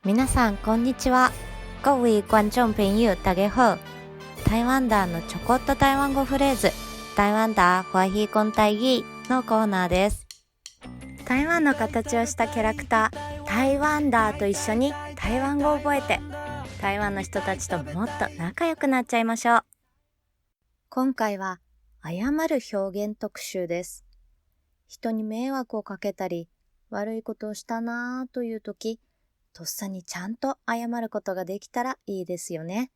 皆さんこんにちは。各位观众朋友大家好。台湾ダーのちょこっと台湾語フレーズ、台湾ダー華語講台義のコーナーです。台湾の形をしたキャラクター、台湾ダーと一緒に台湾語を覚えて、台湾の人たちともっと仲良くなっちゃいましょう。今回は謝る表現特集です。人に迷惑をかけたり、悪いことをしたなぁというとき、とっさにちゃんと謝ることができたらいいですよね。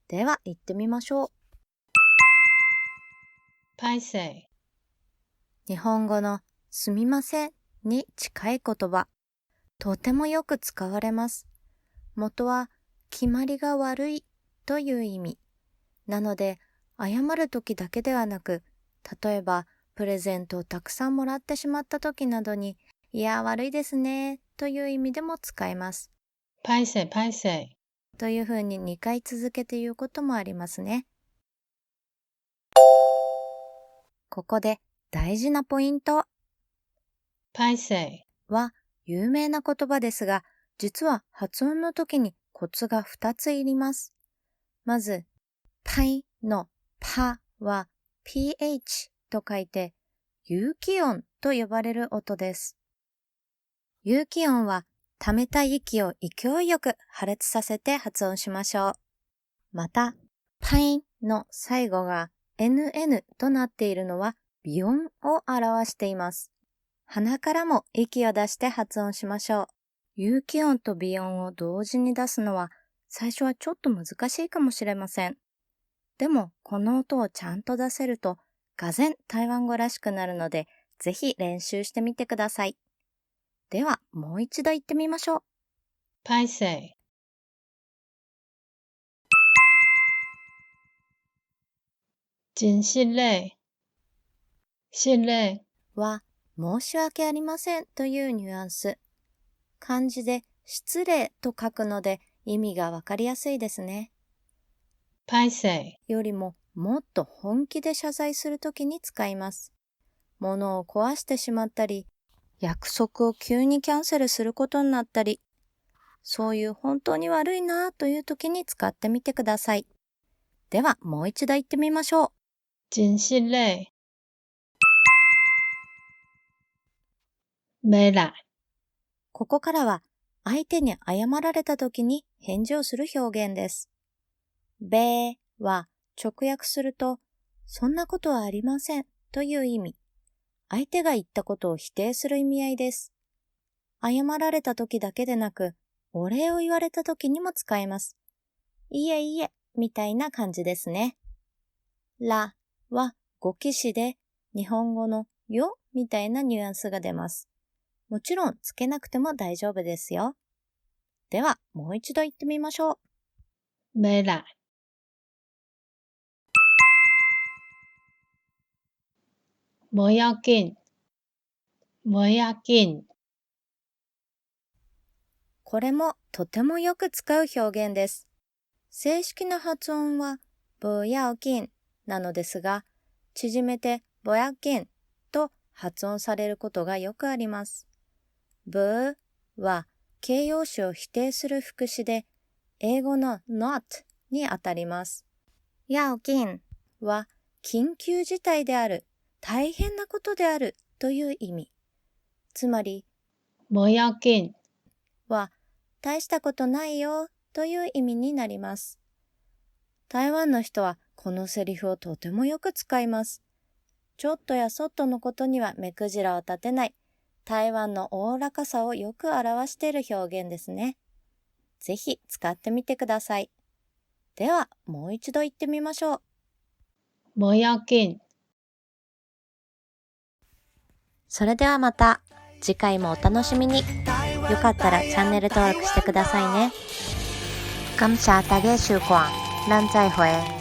では行ってみましょう。拍謝。日本語のすみませんに近い言葉、とてもよく使われます。元は決まりが悪いという意味。なので謝るときだけではなく、例えばプレゼントをたくさんもらってしまったときなどに、いや悪いですねという意味でも使えます。拍謝拍謝というふうに2回続けて言うこともありますね。ここで大事なポイント。拍謝は有名な言葉ですが、実は発音の時にコツが2ついります。まず、パイのパは ph と書いて、有機音と呼ばれる音です。有機音は溜めた息を勢いよく破裂させて発音しましょう。また、パイの最後が nn となっているのは鼻音を表しています。鼻からも息を出して発音しましょう。有機音と鼻音を同時に出すのは最初はちょっと難しいかもしれません。でもこの音をちゃんと出せるとがぜん台湾語らしくなるので、ぜひ練習してみてください。ではもう一度言ってみましょう。拍謝。真失礼。失礼は申し訳ありませんというニュアンス。漢字で失礼と書くので意味がわかりやすいですね。拍謝よりももっと本気で謝罪するときに使います。物を壊してしまったり、約束を急にキャンセルすることになったり、そういう本当に悪いなというときに使ってみてください。ではもう一度言ってみましょう。真失礼。没来。ここからは相手に謝られたときに返事をする表現です。べーは直訳すると、そんなことはありませんという意味。相手が言ったことを否定する意味合いです。謝られたときだけでなく、お礼を言われたときにも使えます。いえいえみたいな感じですね。らは語気詞で日本語のよみたいなニュアンスが出ます。もちろんつけなくても大丈夫ですよ。ではもう一度言ってみましょう。没来。不要緊。不要緊。これもとてもよく使う表現です。正式な発音は不要緊なのですが、縮めて不要緊と発音されることがよくあります。不は形容詞を否定する副詞で、英語の not にあたります。要緊は緊急事態である、大変なことであるという意味。つまり、不要緊は大したことないよという意味になります。台湾の人はこのセリフをとてもよく使います。ちょっとやそっとのことには目くじらを立てない、台湾のおおらかさをよく表している表現ですね。ぜひ使ってみてください。ではもう一度言ってみましょう。不要緊。それではまた次回もお楽しみに。よかったらチャンネル登録してくださいね。感謝大家收看，咱再会。